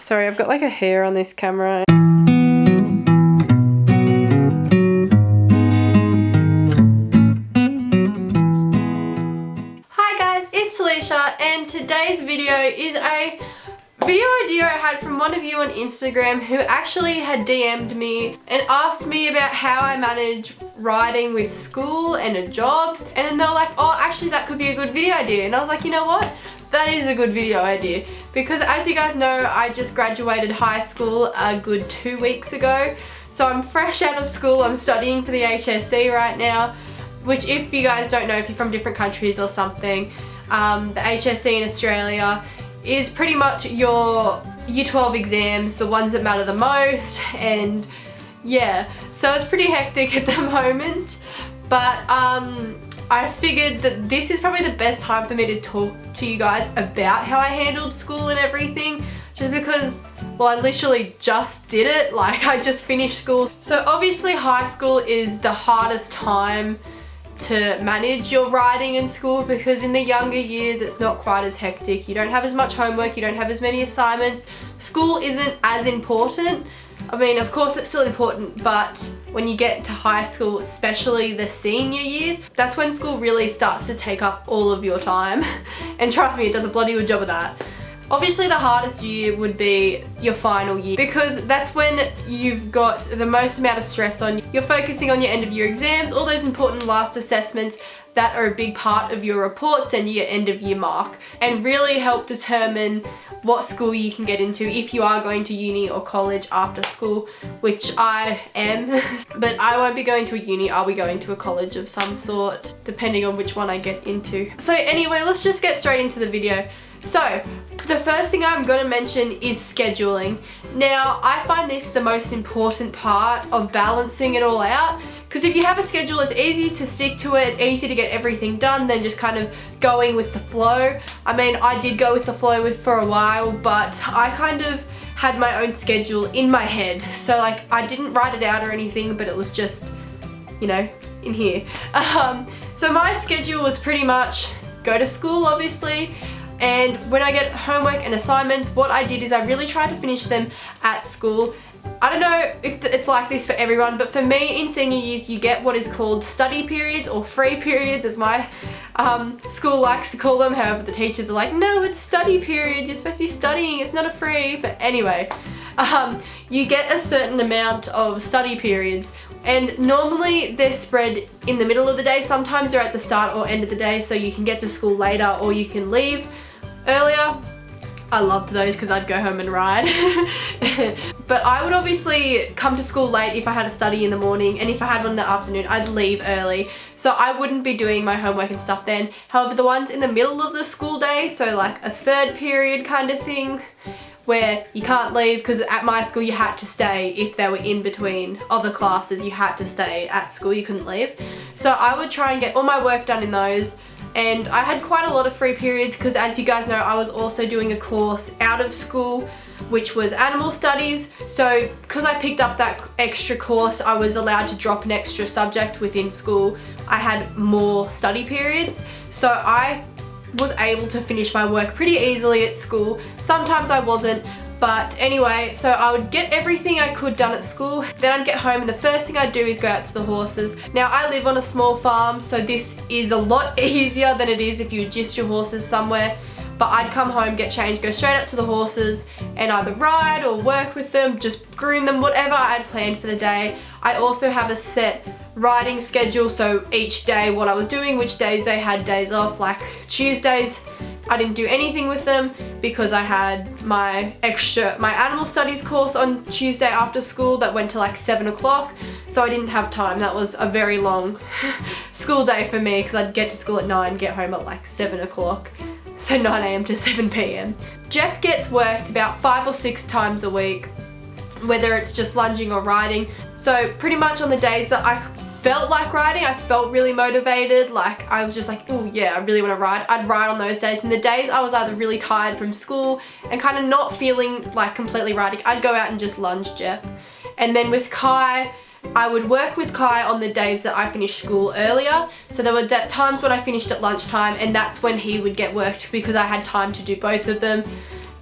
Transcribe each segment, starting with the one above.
Sorry, I've got like a hair on this camera. Hi guys, it's Talicia, and today's video is a video idea I had from one of you on Instagram who actually had DM'd me and asked me about how I manage riding with school and a job, and then they were like, oh, actually that could be a good video idea, and I was like, you know what? That is a good video idea, because as you guys know, I just graduated high school a good 2 weeks ago, so I'm fresh out of school. I'm studying for the HSC right now, which, if you guys don't know, if you're from different countries or something, the HSC in Australia is pretty much your Year 12 exams, the ones that matter the most, and yeah, so it's pretty hectic at the moment, but I figured that this is probably the best time for me to talk to you guys about how I handled school and everything, just because, well, I literally just did it, like I just finished school. So obviously high school is the hardest time to manage your riding in school, because in the younger years it's not quite as hectic. You don't have as much homework, you don't have as many assignments. School isn't as important. I mean, of course it's still important, but when you get to high school, especially the senior years, that's when school really starts to take up all of your time. And trust me, it does a bloody good job of that. Obviously the hardest year would be your final year, because that's when you've got the most amount of stress on you. You're focusing on your end of year exams, all those important last assessments that are a big part of your reports and your end of year mark, and really help determine what school you can get into if you are going to uni or college after school, which I am. But I won't be going to a uni, I'll be going to a college of some sort, depending on which one I get into. So anyway, let's just get straight into the video. So, the first thing I'm going to mention is scheduling. Now, I find this the most important part of balancing it all out, because if you have a schedule, it's easy to stick to it, it's easy to get everything done than just kind of going with the flow. I mean, I did go with the flow for a while, but I kind of had my own schedule in my head. So like, I didn't write it out or anything, but it was just, you know, in here. So my schedule was pretty much go to school, obviously, and when I get homework and assignments, what I did is I really tried to finish them at school. I don't know if it's like this for everyone, but for me in senior years you get what is called study periods, or free periods as my school likes to call them. However, the teachers are like, no, it's study period, you're supposed to be studying, it's not a free. But anyway, you get a certain amount of study periods, and normally they're spread in the middle of the day. Sometimes they're at the start or end of the day, so you can get to school later or you can leave earlier. I loved those because I'd go home and ride. But I would obviously come to school late if I had a study in the morning, and if I had one in the afternoon, I'd leave early. So I wouldn't be doing my homework and stuff then. However, the ones in the middle of the school day, so like a third period kind of thing, where you can't leave, because at my school you had to stay if they were in between other classes. You had to stay at school, you couldn't leave. So I would try and get all my work done in those. And I had quite a lot of free periods because, as you guys know, I was also doing a course out of school, which was animal studies. So because I picked up that extra course, I was allowed to drop an extra subject within school. I had more study periods, so I was able to finish my work pretty easily at school. Sometimes I wasn't, but anyway, so I would get everything I could done at school, then I'd get home and the first thing I'd do is go out to the horses. Now, I live on a small farm, so this is a lot easier than it is if you just your horses somewhere. But I'd come home, get changed, go straight up to the horses and either ride or work with them, just groom them, whatever I'd planned for the day. I also have a set riding schedule, so each day what I was doing, which days they had days off. Like Tuesdays, I didn't do anything with them because I had my animal studies course on Tuesday after school that went to like 7 o'clock, so I didn't have time. That was a very long school day for me, because I'd get to school at 9, get home at like 7 o'clock. So 9 AM to 7 PM. Jep gets worked about 5 or 6 times a week, whether it's just lunging or riding. So pretty much on the days that I felt like riding, I felt really motivated, like I was just like, oh yeah, I really want to ride, I'd ride on those days. And the days I was either really tired from school and kind of not feeling like completely riding, I'd go out and just lunge Jep. And then with Kai, I would work with Kai on the days that I finished school earlier. So there were times when I finished at lunchtime, and that's when he would get worked because I had time to do both of them.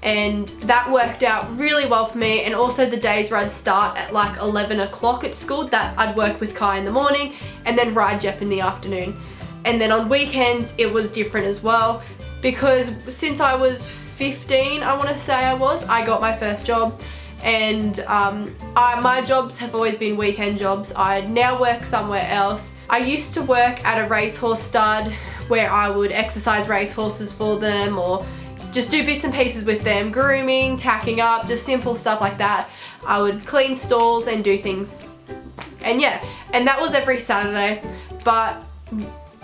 and that worked out really well for me. And also the days where I'd start at like 11 o'clock at school, that's I'd work with Kai in the morning and then ride Jep in the afternoon. And then on weekends it was different as well, because since I was 15, I want to say I got my first job, and my jobs have always been weekend jobs. I now work somewhere else. I used to work at a racehorse stud where I would exercise racehorses for them, or just do bits and pieces with them, grooming, tacking up, just simple stuff like that. I would clean stalls and do things. And yeah, and that was every Saturday. But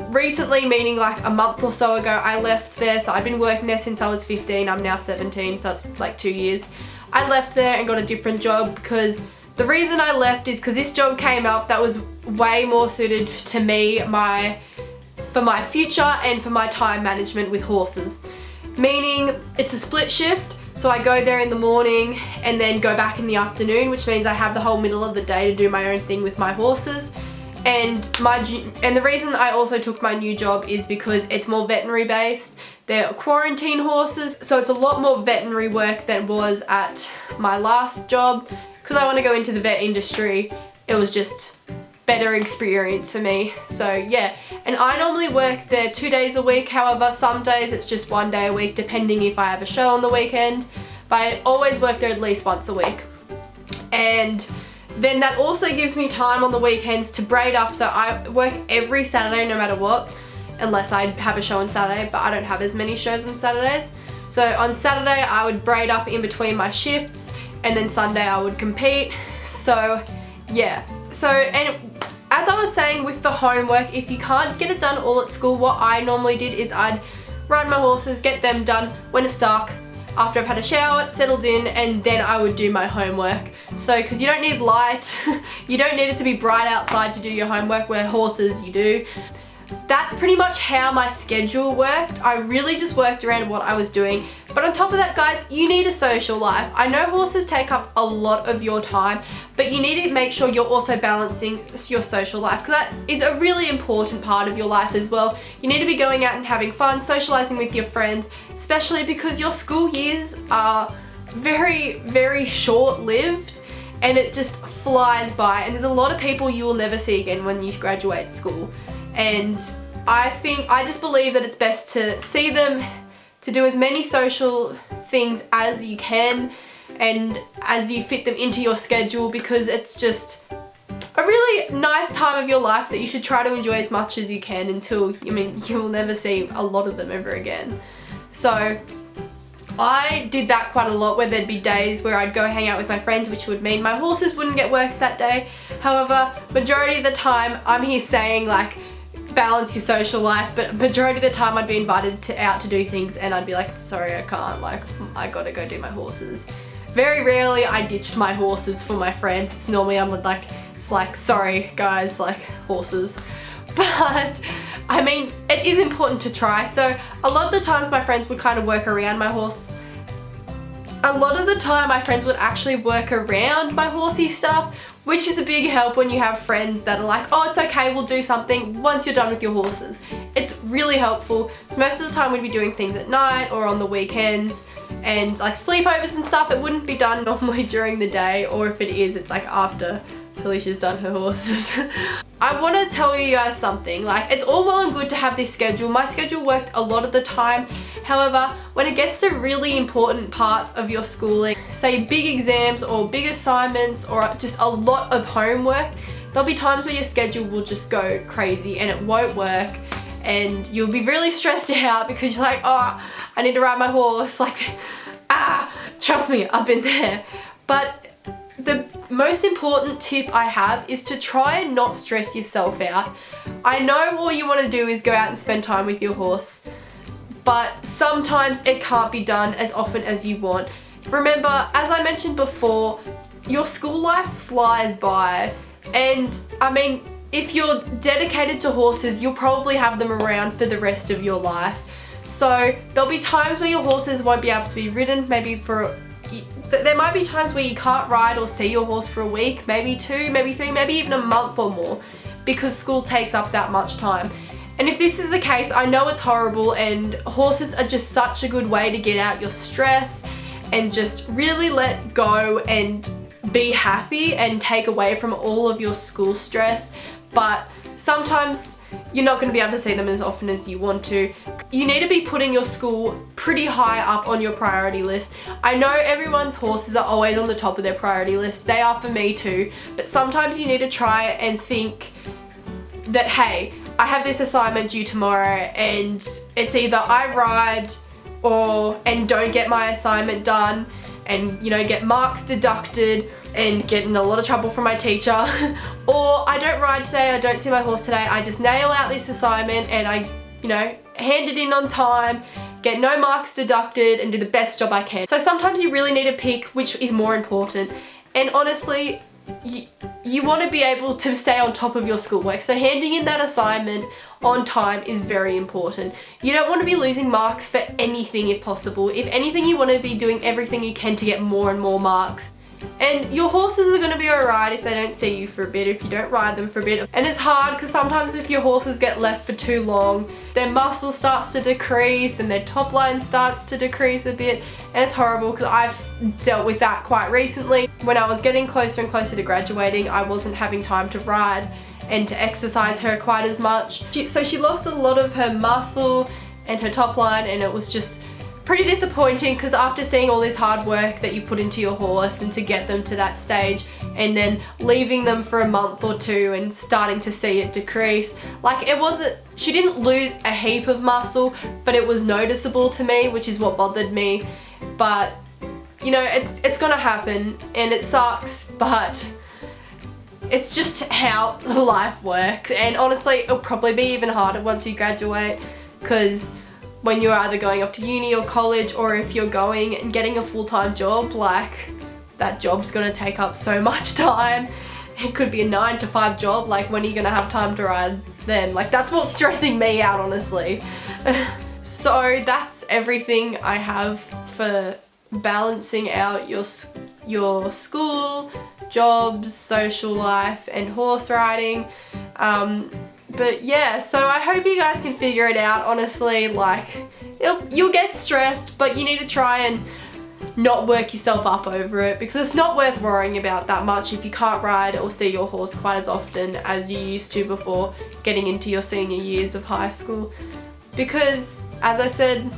recently, meaning like a month or so ago, I left there. So I'd been working there since I was 15. I'm now 17, so it's like 2 years. I left there and got a different job, because the reason I left is because this job came up that was way more suited to me, for my future and for my time management with horses. Meaning it's a split shift, so I go there in the morning and then go back in the afternoon, which means I have the whole middle of the day to do my own thing with my horses. And the reason I also took my new job is because it's more veterinary based. They're quarantine horses, so it's a lot more veterinary work than was at my last job. Because I want to go into the vet industry, it was just better experience for me. So yeah, and I normally work there 2 days a week. However, some days it's just 1 day a week, depending if I have a show on the weekend. But I always work there at least once a week. And then that also gives me time on the weekends to braid up. So I work every Saturday no matter what, unless I have a show on Saturday, but I don't have as many shows on Saturdays. So on Saturday I would braid up in between my shifts, and then Sunday I would compete. So yeah, so, and as I was saying with the homework, if you can't get it done all at school, what I normally did is I'd ride my horses, get them done when it's dark, after I've had a shower, settled in, and then I would do my homework. So, because you don't need light, you don't need it to be bright outside to do your homework, where horses you do. That's pretty much how my schedule worked. I really just worked around what I was doing. But on top of that, guys, you need a social life. I know horses take up a lot of your time, but you need to make sure you're also balancing your social life, because that is a really important part of your life as well. You need to be going out and having fun, socializing with your friends, especially because your school years are very, very short-lived, and it just flies by, and there's a lot of people you will never see again when you graduate school. And I just believe that it's best to see them, to do as many social things as you can and as you fit them into your schedule, because it's just a really nice time of your life that you should try to enjoy as much as you can until, you'll never see a lot of them ever again. So I did that quite a lot, where there'd be days where I'd go hang out with my friends, which would mean my horses wouldn't get worked that day. However, majority of the time, I'm here saying like, balance your social life, but majority of the time I'd be invited out to do things, and I'd be like, sorry, I can't, like, I gotta go do my horses. Very rarely I ditched my horses for my friends. It's normally it's like, sorry guys, like, horses. But it is important to try. So a lot of the times my friends would kind of work around my horse. A lot of the time my friends would actually work around my horsey stuff, which is a big help when you have friends that are like, oh, it's okay, we'll do something once you're done with your horses. It's really helpful. So most of the time we'd be doing things at night or on the weekends, and like sleepovers and stuff, it wouldn't be done normally during the day, or if it is, it's like after Talicia's done her horses. I want to tell you guys something. Like, it's all well and good to have this schedule. My schedule worked a lot of the time. However, when it gets to really important parts of your schooling, say big exams or big assignments or just a lot of homework, there'll be times where your schedule will just go crazy and it won't work, and you'll be really stressed out because you're like, oh, I need to ride my horse. Like, trust me, I've been there. But the most important tip I have is to try and not stress yourself out. I know all you want to do is go out and spend time with your horse, but sometimes it can't be done as often as you want. Remember, as I mentioned before, your school life flies by, and if you're dedicated to horses, you'll probably have them around for the rest of your life. So there'll be times where your horses won't be able to be ridden, there might be times where you can't ride or see your horse for a week, maybe 2, maybe 3, maybe even a month or more, because school takes up that much time. And if this is the case, I know it's horrible, and horses are just such a good way to get out your stress and just really let go and be happy and take away from all of your school stress. But sometimes you're not going to be able to see them as often as you want to. You need to be putting your school pretty high up on your priority list. I know everyone's horses are always on the top of their priority list. They are for me too. But sometimes you need to try and think that, hey, I have this assignment due tomorrow and it's either I ride and don't get my assignment done and, you know, get marks deducted and get in a lot of trouble from my teacher, or I don't ride today, I don't see my horse today, I just nail out this assignment and I, you know, hand it in on time, get no marks deducted and do the best job I can. So sometimes you really need to pick which is more important. And honestly, you want to be able to stay on top of your schoolwork. So handing in that assignment on time is very important. You don't want to be losing marks for anything if possible. If anything, you want to be doing everything you can to get more and more marks. And your horses are going to be alright if they don't see you for a bit, if you don't ride them for a bit. And it's hard because sometimes if your horses get left for too long, their muscle starts to decrease and their top line starts to decrease a bit. And it's horrible because I've dealt with that quite recently. When I was getting closer and closer to graduating, I wasn't having time to ride and to exercise her quite as much. So she lost a lot of her muscle and her top line, and it was just pretty disappointing because after seeing all this hard work that you put into your horse and to get them to that stage and then leaving them for a month or two and starting to see it decrease, like she didn't lose a heap of muscle, but it was noticeable to me, which is what bothered me. But you know, it's gonna happen and it sucks, but it's just how life works. And honestly, it'll probably be even harder once you graduate, because when you're either going off to uni or college, or if you're going and getting a full-time job, like that job's gonna take up so much time. It could be a 9-to-5 job, like when are you gonna have time to ride then? Like that's what's stressing me out, honestly. So that's everything I have for balancing out your school, jobs, social life, and horse riding. But yeah, so I hope you guys can figure it out. Honestly, like, you'll get stressed, but you need to try and not work yourself up over it, because it's not worth worrying about that much if you can't ride or see your horse quite as often as you used to before getting into your senior years of high school. Because, as I said,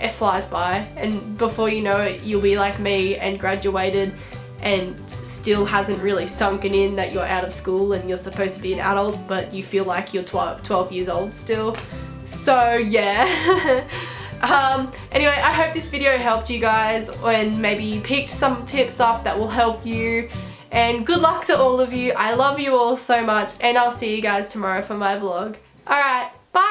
it flies by, and before you know it, you'll be like me and graduated and still hasn't really sunken in that you're out of school and you're supposed to be an adult, but you feel like you're 12 years old still. So yeah. Anyway, I hope this video helped you guys and maybe you picked some tips up that will help you. And good luck to all of you. I love you all so much, and I'll see you guys tomorrow for my vlog. Alright, bye!